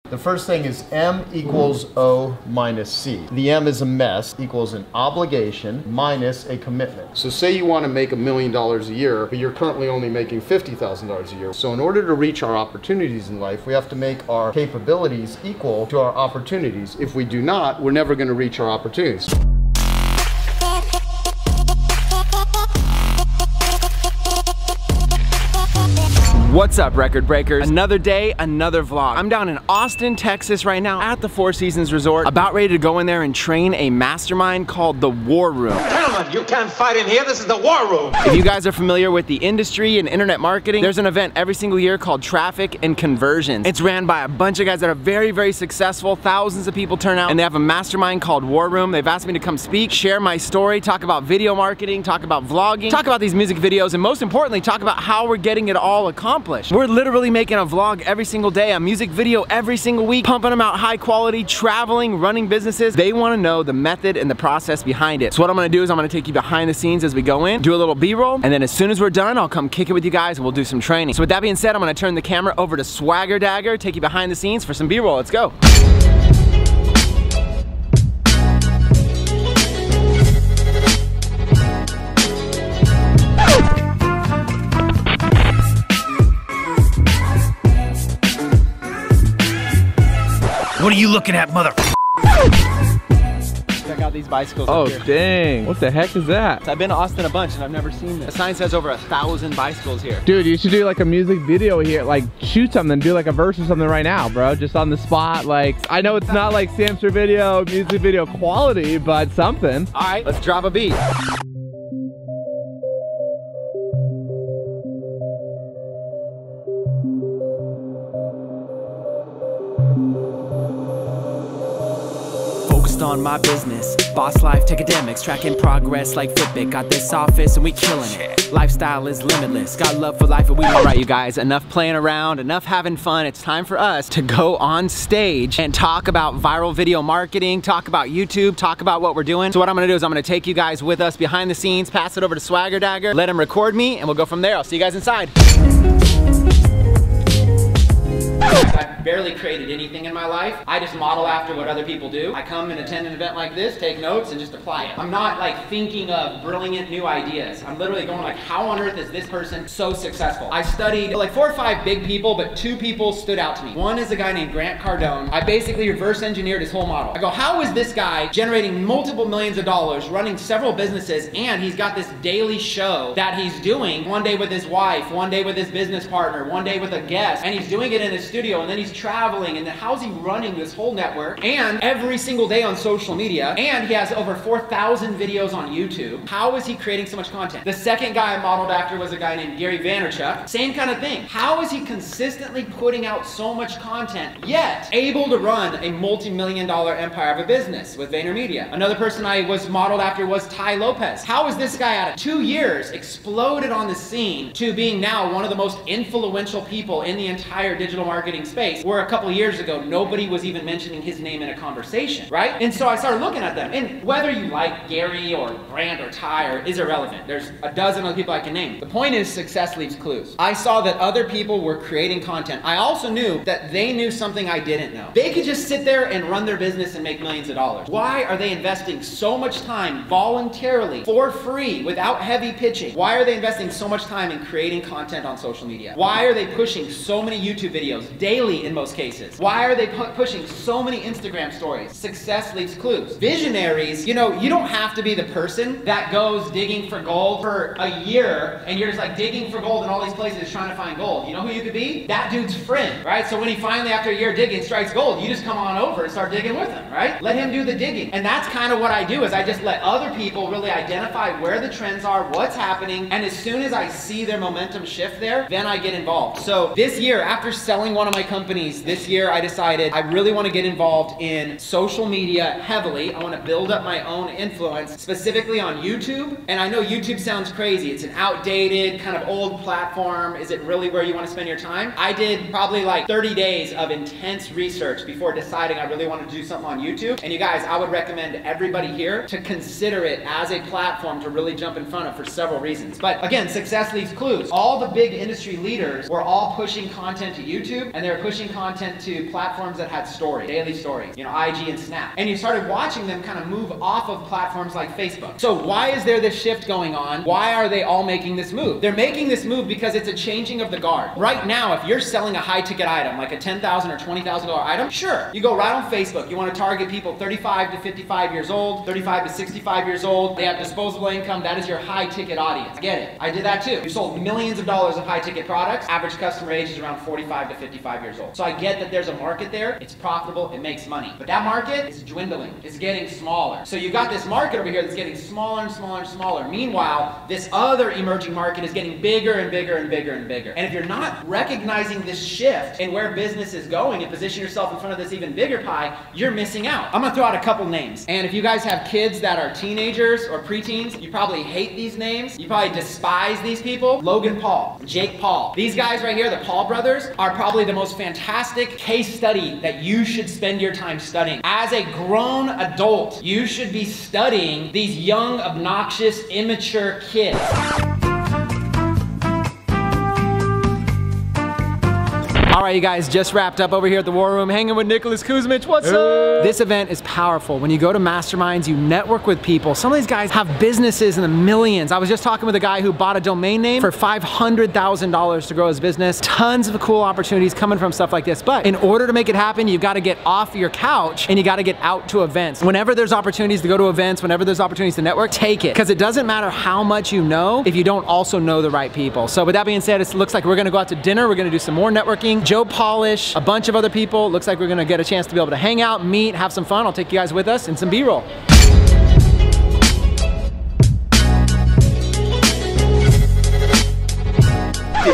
The first thing is M equals O minus C. The M is a mess equals an obligation minus a commitment. So say you want to make $1 million a year, but you're currently only making $50,000 a year. So in order to reach our opportunities in life, we have to make our capabilities equal to our opportunities. If we do not, we're never going to reach our opportunities. What's up, record breakers? Another day, another vlog. I'm down in Austin, Texas right now at the Four Seasons Resort, about ready to go in there and train a mastermind called the War Room. Gentlemen, you can't fight in here. This is the War Room. If you guys are familiar with the industry and internet marketing, there's an event every single year called Traffic and Conversions. It's ran by a bunch of guys that are very, very successful. Thousands of people turn out, and they have a mastermind called War Room. They've asked me to come speak, share my story, talk about video marketing, talk about vlogging, talk about these music videos, and most importantly, talk about how we're getting it all accomplished. We're literally making a vlog every single day, a music video every single week, pumping them out high quality, traveling, running businesses. They want to know the method and the process behind it. So what I'm going to do is I'm going to take you behind the scenes as we go in, do a little B-roll, and then as soon as we're done, I'll come kick it with you guys and we'll do some training. So with that being said, I'm going to turn the camera over to Swagger Dagger, take you behind the scenes for some B-roll. Let's go. What are you looking at, mother? Check out these bicycles Oh, up here. dang. What the heck is that? So I've been to Austin a bunch and I've never seen this. The sign says over 1,000 bicycles here. Dude, you should do like a music video here. Like shoot something, do like a verse or something right now, bro. Just on the spot. Like, I know it's not like Samster video, music video quality, but something. All right, let's drop a beat. On my business, boss life, academics, tracking progress like Fitbit. Got this office and we killing it. Lifestyle is limitless. Got love for life and we. All right, you guys, enough playing around, enough having fun. It's time for us to go on stage and talk about viral video marketing, talk about YouTube, talk about what we're doing. So what I'm gonna do is I'm gonna take you guys with us behind the scenes, pass it over to Swagger Dagger, let him record me, and we'll go from there. I'll see you guys inside. I've barely created anything in my life. I just model after what other people do. I come and attend an event like this, take notes, and just apply it. I'm not like thinking of brilliant new ideas. I'm literally going like, how on earth is this person so successful? I studied like 4 or 5 big people, but 2 people stood out to me. One is a guy named Grant Cardone. I basically reverse engineered his whole model. I go, how is this guy generating multiple millions of dollars, running several businesses, and he's got this daily show that he's doing one day with his wife, one day with his business partner, one day with a guest, and he's doing it in his studio, and then he's traveling, and then how's he running this whole network, and every single day on social media, and he has over 4,000 videos on YouTube. How is he creating so much content? The second guy I modeled after was a guy named Gary Vaynerchuk. Same kind of thing. How is he consistently putting out so much content, yet able to run a multi-million-dollar empire of a business with VaynerMedia? Another person I was modeled after was Ty Lopez. How is this guy out of 2 years exploded on the scene to being now one of the most influential people in the entire digital marketing space, where a couple of years ago nobody was even mentioning his name in a conversation, right? And so I started looking at them, and whether you like Gary or Grant or Ty is irrelevant. There's a dozen other people I can name. The point is, success leaves clues. I saw that other people were creating content. I also knew that they knew something I didn't know. They could just sit there and run their business and make millions of dollars. Why are they investing so much time voluntarily, for free, without heavy pitching? Why are they investing so much time in creating content on social media? Why are they pushing so many YouTube videos daily in most cases? Why are they pushing so many Instagram stories? Success leaves clues. Visionaries, you know, you don't have to be the person that goes digging for gold for a year and you're just like digging for gold in all these places trying to find gold. You know who you could be? That dude's friend, right? So when he finally, after a year digging, strikes gold, you just come on over and start digging with him, right? Let him do the digging. And that's kind of what I do, is I just let other people really identify where the trends are, what's happening, and as soon as I see their momentum shift there, then I get involved. So this year, after selling one of my companies, this year I decided I really want to get involved in social media heavily. I want to build up my own influence, specifically on YouTube. And I know YouTube sounds crazy. It's an outdated, kind of old platform. Is it really where you want to spend your time? I did probably like 30 days of intense research before deciding I really wanted to do something on YouTube. And you guys, I would recommend everybody here to consider it as a platform to really jump in front of for several reasons. But again, success leaves clues. All the big industry leaders were all pushing content to YouTube, and they were pushing pushing content to platforms that had stories, daily stories, you know, IG and Snap. And you started watching them kind of move off of platforms like Facebook. So why is there this shift going on? Why are they all making this move? They're making this move because it's a changing of the guard. Right now, if you're selling a high ticket item, like a $10,000 or $20,000 item, sure, you go right on Facebook. You want to target people 35 to 55 years old, 35 to 65 years old. They have disposable income. That is your high ticket audience. Get it. I did that too. You sold millions of dollars of high ticket products. Average customer age is around 45 to 55 years old. So I get that there's a market there. It's profitable. It makes money. But that market is dwindling. It's getting smaller. So you've got this market over here that's getting smaller and smaller and smaller. Meanwhile, this other emerging market is getting bigger and bigger and bigger and bigger. And if you're not recognizing this shift in where business is going and position yourself in front of this even bigger pie, you're missing out. I'm gonna throw out a couple names. And if you guys have kids that are teenagers or preteens, you probably hate these names. You probably despise these people. Logan Paul, Jake Paul. These guys right here, the Paul brothers, are probably the most fantastic case study that you should spend your time studying. As a grown adult, you should be studying these young, obnoxious, immature kids. All right, you guys, just wrapped up over here at the War Room, hanging with Nicholas Kuzmich. What's up? This event is powerful. When you go to masterminds, you network with people. Some of these guys have businesses in the millions. I was just talking with a guy who bought a domain name for $500,000 to grow his business. Tons of cool opportunities coming from stuff like this. But in order to make it happen, you've got to get off your couch and you got to get out to events. Whenever there's opportunities to go to events, whenever there's opportunities to network, take it. Because it doesn't matter how much you know if you don't also know the right people. So with that being said, it looks like we're going to go out to dinner. We're going to do some more networking. Joe Polish, a bunch of other people. Looks like we're gonna get a chance to be able to hang out, meet, have some fun. I'll take you guys with us and some B-roll.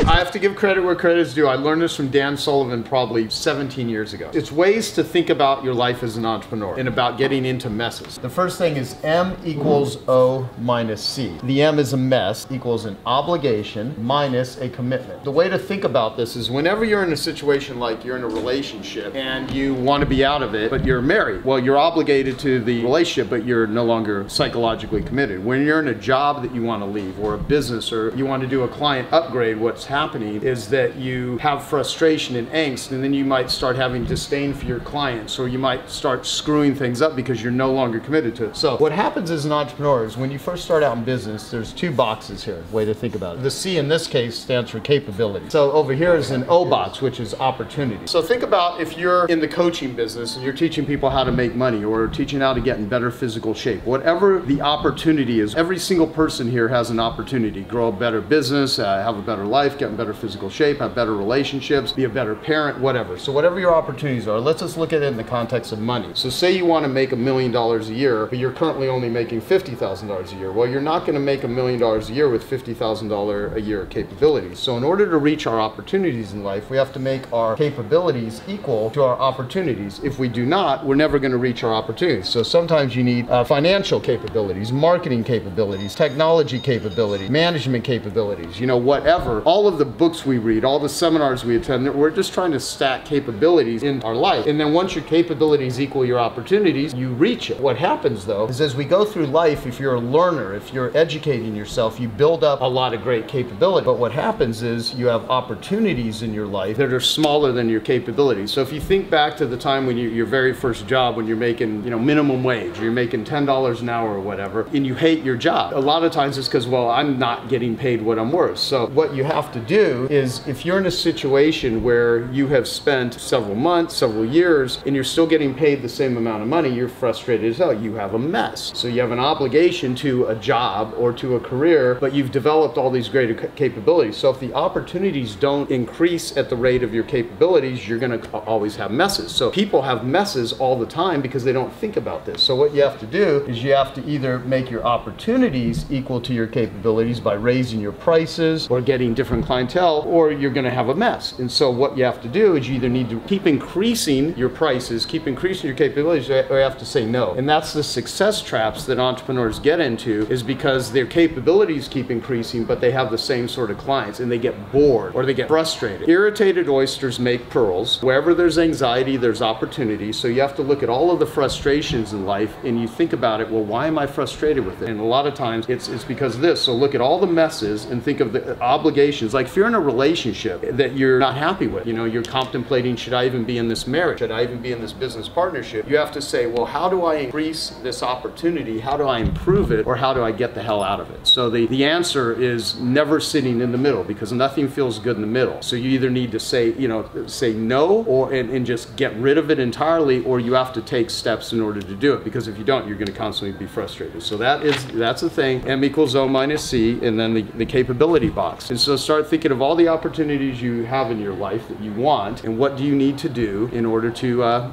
I have to give credit where credit is due. I learned this from Dan Sullivan probably 17 years ago. It's ways to think about your life as an entrepreneur and about getting into messes. The first thing is M equals O minus C. The M is a mess equals an obligation minus a commitment. The way to think about this is whenever you're in a situation like you're in a relationship and you want to be out of it, but you're married, well, you're obligated to the relationship, but you're no longer psychologically committed. When you're in a job that you want to leave or a business or you want to do a client upgrade, what's happening is that you have frustration and angst, and then you might start having disdain for your clients, or you might start screwing things up because you're no longer committed to it. So what happens as an entrepreneur is when you first start out in business, there's two boxes here, way to think about it. The C in this case stands for capability. So over here is an O box, which is opportunity. So think about if you're in the coaching business and you're teaching people how to make money or teaching how to get in better physical shape. Whatever the opportunity is, every single person here has an opportunity. Grow a better business, have a better life, get in better physical shape, have better relationships, be a better parent, whatever. So whatever your opportunities are, let's just look at it in the context of money. So say you want to make $1 million a year, but you're currently only making $50,000 a year. Well, you're not going to make $1 million a year with $50,000 a year capabilities. So in order to reach our opportunities in life, we have to make our capabilities equal to our opportunities. If we do not, we're never going to reach our opportunities. So sometimes you need financial capabilities, marketing capabilities, technology capabilities, management capabilities, you know, whatever. All of the books we read, all the seminars we attend, we're just trying to stack capabilities in our life. And then once your capabilities equal your opportunities, you reach it. What happens though is as we go through life, if you're a learner, if you're educating yourself, you build up a lot of great capability. But what happens is you have opportunities in your life that are smaller than your capabilities. So if you think back to the time when your very first job, when you're making, you know, minimum wage, or you're making $10 an hour or whatever, and you hate your job, a lot of times it's because, well, I'm not getting paid what I'm worth. So what you have to do is if you're in a situation where you have spent several months, several years, and you're still getting paid the same amount of money, you're frustrated as hell. You have a mess. So you have an obligation to a job or to a career, but you've developed all these greater capabilities. So if the opportunities don't increase at the rate of your capabilities, you're going to always have messes. So people have messes all the time because they don't think about this. So what you have to do is you have to either make your opportunities equal to your capabilities by raising your prices or getting different clientele, or you're going to have a mess. And so what you have to do is you either need to keep increasing your prices, keep increasing your capabilities, or you have to say no. And that's the success traps that entrepreneurs get into, is because their capabilities keep increasing, but they have the same sort of clients and they get bored or they get frustrated. Irritated oysters make pearls. Wherever there's anxiety, there's opportunity. So you have to look at all of the frustrations in life and you think about it, well, why am I frustrated with it? And a lot of times it's because of this. So look at all the messes and think of the obligations situations. Like if you're in a relationship that you're not happy with, you know, you're contemplating, should I even be in this marriage? Should I even be in this business partnership? You have to say, well, how do I increase this opportunity? How do I improve it? Or how do I get the hell out of it? So the answer is never sitting in the middle, because nothing feels good in the middle. So you either need to say, you know, say no, or and just get rid of it entirely, or you have to take steps in order to do it, because if you don't, you're going to constantly be frustrated. So that's the thing. M equals O minus C, and then the capability box. And so start thinking of all the opportunities you have in your life that you want, and what do you need to do in order to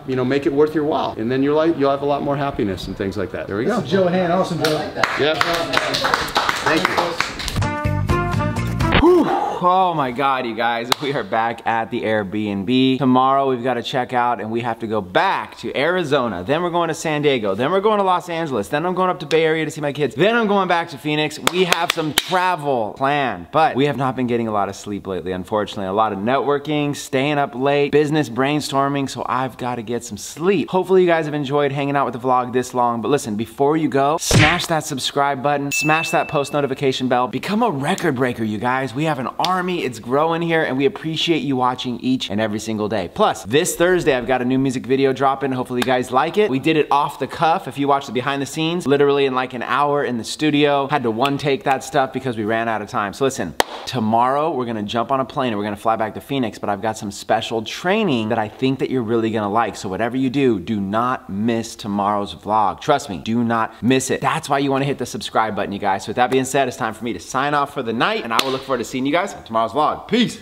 you know, make it worth your while. And then you'll have a lot more happiness and things like that. There we go. Joe Han, awesome, Joe. I like that. Yeah. Thank you. Oh my God, you guys, we are back at the Airbnb. Tomorrow we've got to check out and we have to go back to Arizona. Then we're going to San Diego. Then we're going to Los Angeles. Then I'm going up to Bay Area to see my kids. Then I'm going back to Phoenix. We have some travel planned, but we have not been getting a lot of sleep lately, unfortunately. A lot of networking, staying up late, business brainstorming, so I've got to get some sleep. Hopefully you guys have enjoyed hanging out with the vlog this long, but listen, before you go, smash that subscribe button, smash that post notification bell, become a record breaker, you guys. We have an army, it's growing here, and we appreciate you watching each and every single day. Plus, this Thursday, I've got a new music video dropping. Hopefully you guys like it. We did it off the cuff. If you watch the behind the scenes, literally in like an hour in the studio, had to one take that stuff because we ran out of time. So listen, tomorrow we're gonna jump on a plane and we're gonna fly back to Phoenix, but I've got some special training that I think that you're really gonna like. So whatever you do not miss tomorrow's vlog. Trust me, do not miss it. That's why you wanna hit the subscribe button, you guys. So with that being said, it's time for me to sign off for the night, and I will look forward to seeing you guys on tomorrow's vlog. Peace.